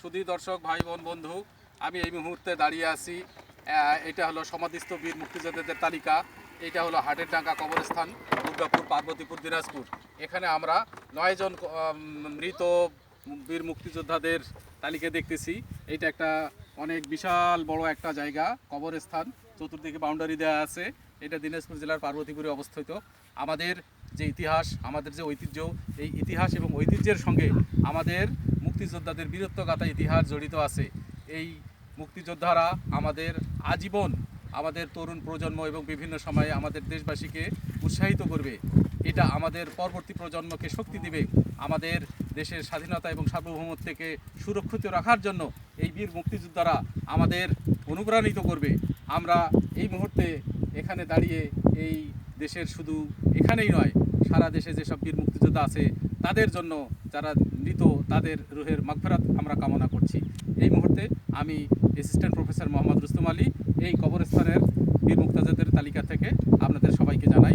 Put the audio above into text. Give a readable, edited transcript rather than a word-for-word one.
সুধী দর্শক ভাই বোন বন্ধু, আমি এই মুহূর্তে দাঁড়িয়ে আছি। এটা হলো সমাধিস্থ বীর মুক্তিযোদ্ধাদের তালিকা। এটা হলো হাটেরডাঙ্গা কবরস্থান, দুর্গাপুর, পার্বতীপুর, দিনাজপুর। এখানে আমরা 9 জন মৃত বীর মুক্তিযোদ্ধাদের তালিকা দেখতেছি। এটা একটা অনেক বিশাল বড় একটা জায়গা, কবরস্থান। চতুর্দিকে বাউন্ডারি দেওয়া আছে। এটা দিনাজপুর জেলার পার্বতীপুরে অবস্থিত। আমাদের যে ইতিহাস, আমাদের যে ঐতিহ্য, এই ইতিহাস এবং ঐতিহ্যের সঙ্গে আমাদের মুক্তিযোদ্ধাদের বীরত্বগাথা ইতিহাস জড়িত আছে। এই মুক্তিযোদ্ধারা আমাদের আজীবন, আমাদের তরুণ প্রজন্ম এবং বিভিন্ন সময়ে আমাদের দেশবাসীকে উৎসাহিত করবে। এটা আমাদের পরবর্তী প্রজন্মকে শক্তি দিবে। আমাদের দেশের স্বাধীনতা এবং সার্বভৌমত্বকে সুরক্ষিত রাখার জন্য এই বীর মুক্তিযোদ্ধারা আমাদের অনুপ্রাণিত করবে। আমরা এই মুহূর্তে এখানে দাঁড়িয়ে এই দেশের শুধু এখানেই নয়, সারা দেশে যেসব বীর মুক্তিযোদ্ধা আছে তাদের জন্য, যারা মৃত, তাদের রুহের মাগফিরাত আমরা কামনা করছি। এই মুহূর্তে আমি অ্যাসিস্ট্যান্ট প্রফেসর মোহাম্মদ রুস্তম আলী এই কবরস্থানের বীর মুক্তিযোদ্ধাদের তালিকা থেকে আপনাদের সবাইকে জানাই